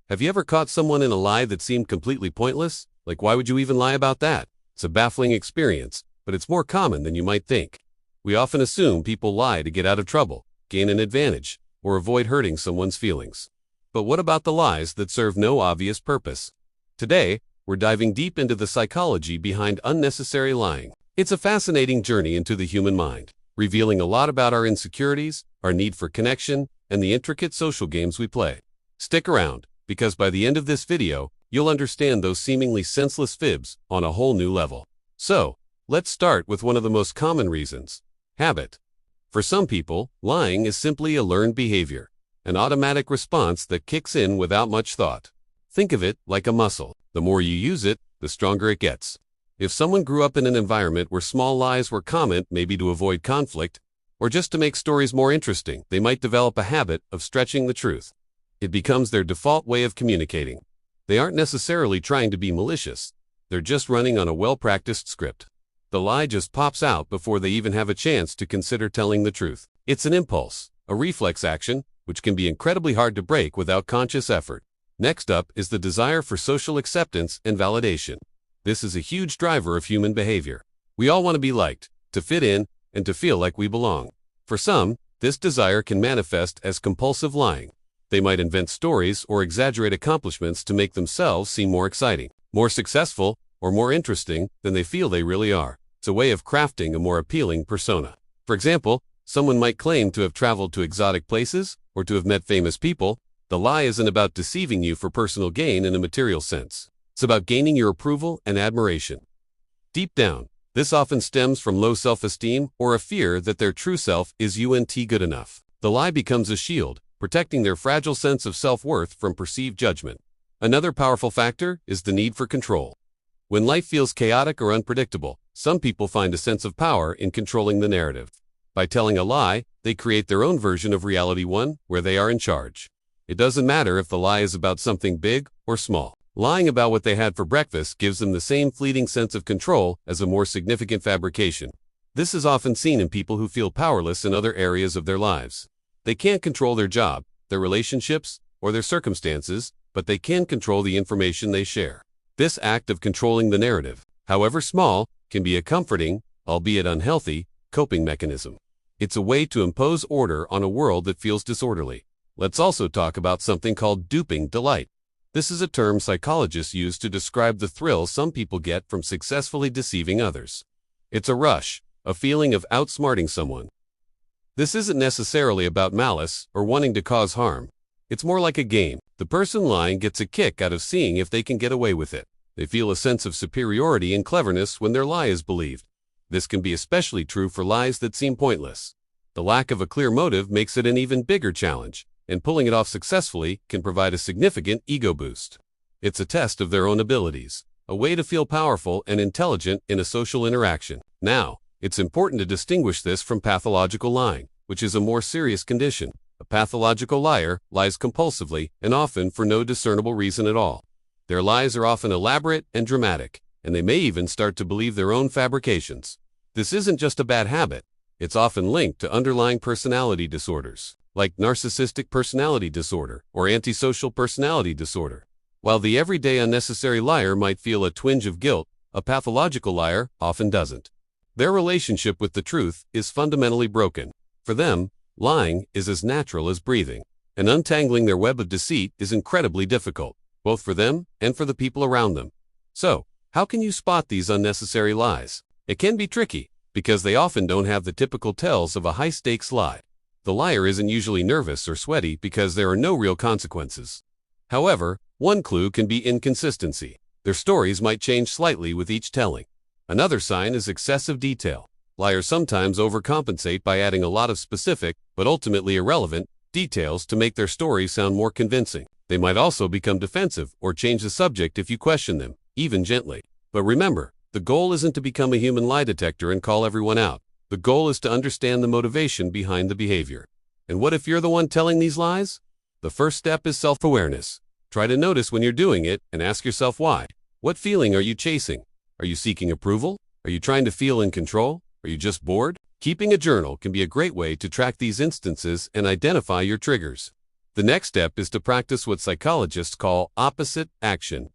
Have you ever caught someone in a lie that seemed completely pointless? Like, why would you even lie about that? It's a baffling experience, but it's more common than you might think. We often assume people lie to get out of trouble, gain an advantage, or avoid hurting someone's feelings. But what about the lies that serve no obvious purpose? Today, we're diving deep into the psychology behind unnecessary lying. It's a fascinating journey into the human mind, revealing a lot about our insecurities, our need for connection, and the intricate social games we play. Stick around, because by the end of this video, you'll understand those seemingly senseless fibs on a whole new level. So, let's start with one of the most common reasons: habit. For some people, lying is simply a learned behavior, an automatic response that kicks in without much thought. Think of it like a muscle. The more you use it, the stronger it gets. If someone grew up in an environment where small lies were common, maybe to avoid conflict, or just to make stories more interesting, they might develop a habit of stretching the truth. It becomes their default way of communicating. They aren't necessarily trying to be malicious. They're just running on a well-practiced script. The lie just pops out before they even have a chance to consider telling the truth. It's an impulse, a reflex action, which can be incredibly hard to break without conscious effort. Next up is the desire for social acceptance and validation. This is a huge driver of human behavior. We all want to be liked, to fit in, and to feel like we belong. For some, this desire can manifest as compulsive lying. They might invent stories or exaggerate accomplishments to make themselves seem more exciting, more successful, or more interesting than they feel they really are. It's a way of crafting a more appealing persona. For example, someone might claim to have traveled to exotic places or to have met famous people. The lie isn't about deceiving you for personal gain in a material sense. It's about gaining your approval and admiration. Deep down, this often stems from low self-esteem or a fear that their true self isn't good enough. The lie becomes a shield, protecting their fragile sense of self-worth from perceived judgment. Another powerful factor is the need for control. When life feels chaotic or unpredictable, some people find a sense of power in controlling the narrative. By telling a lie, they create their own version of reality, one where they are in charge. It doesn't matter if the lie is about something big or small. Lying about what they had for breakfast gives them the same fleeting sense of control as a more significant fabrication. This is often seen in people who feel powerless in other areas of their lives. They can't control their job, their relationships, or their circumstances, but they can control the information they share. This act of controlling the narrative, however small, can be a comforting, albeit unhealthy, coping mechanism. It's a way to impose order on a world that feels disorderly. Let's also talk about something called duping delight. This is a term psychologists use to describe the thrill some people get from successfully deceiving others. It's a rush, a feeling of outsmarting someone. This isn't necessarily about malice or wanting to cause harm. It's more like a game. The person lying gets a kick out of seeing if they can get away with it. They feel a sense of superiority and cleverness when their lie is believed. This can be especially true for lies that seem pointless. The lack of a clear motive makes it an even bigger challenge, and pulling it off successfully can provide a significant ego boost. It's a test of their own abilities, a way to feel powerful and intelligent in a social interaction. Now, it's important to distinguish this from pathological lying, which is a more serious condition. A pathological liar lies compulsively and often for no discernible reason at all. Their lies are often elaborate and dramatic, and they may even start to believe their own fabrications. This isn't just a bad habit. It's often linked to underlying personality disorders, like narcissistic personality disorder or antisocial personality disorder. While the everyday unnecessary liar might feel a twinge of guilt, a pathological liar often doesn't. Their relationship with the truth is fundamentally broken. For them, lying is as natural as breathing, and untangling their web of deceit is incredibly difficult, both for them and for the people around them. So, how can you spot these unnecessary lies? It can be tricky, because they often don't have the typical tells of a high-stakes lie. The liar isn't usually nervous or sweaty because there are no real consequences. However, one clue can be inconsistency. Their stories might change slightly with each telling. Another sign is excessive detail. Liars sometimes overcompensate by adding a lot of specific, but ultimately irrelevant, details to make their story sound more convincing. They might also become defensive or change the subject if you question them, even gently. But remember, the goal isn't to become a human lie detector and call everyone out. The goal is to understand the motivation behind the behavior. And what if you're the one telling these lies? The first step is self-awareness. Try to notice when you're doing it and ask yourself why. What feeling are you chasing? Are you seeking approval? Are you trying to feel in control? Are you just bored? Keeping a journal can be a great way to track these instances and identify your triggers. The next step is to practice what psychologists call opposite action.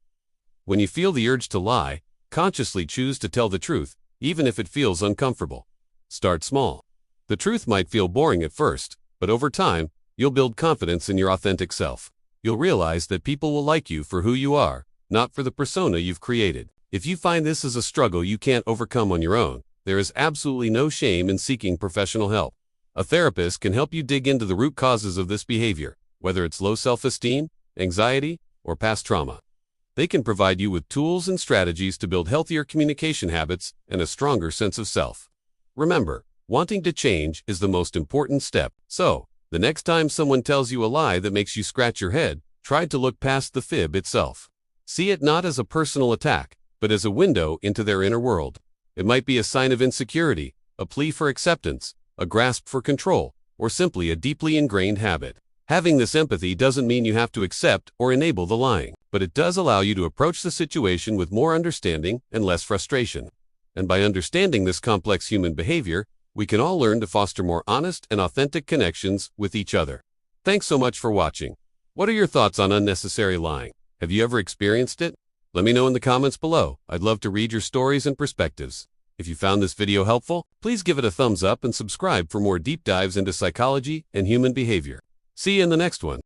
When you feel the urge to lie, consciously choose to tell the truth, even if it feels uncomfortable. Start small. The truth might feel boring at first, but over time, you'll build confidence in your authentic self. You'll realize that people will like you for who you are, not for the persona you've created. If you find this is a struggle you can't overcome on your own, there is absolutely no shame in seeking professional help. A therapist can help you dig into the root causes of this behavior, whether it's low self-esteem, anxiety, or past trauma. They can provide you with tools and strategies to build healthier communication habits and a stronger sense of self. Remember, wanting to change is the most important step. So, the next time someone tells you a lie that makes you scratch your head, try to look past the fib itself. See it not as a personal attack, but as a window into their inner world. It might be a sign of insecurity, a plea for acceptance, a grasp for control, or simply a deeply ingrained habit. Having this empathy doesn't mean you have to accept or enable the lying, but it does allow you to approach the situation with more understanding and less frustration. And by understanding this complex human behavior, we can all learn to foster more honest and authentic connections with each other. Thanks so much for watching. What are your thoughts on unnecessary lying? Have you ever experienced it? Let me know in the comments below. I'd love to read your stories and perspectives. If you found this video helpful, please give it a thumbs up and subscribe for more deep dives into psychology and human behavior. See you in the next one.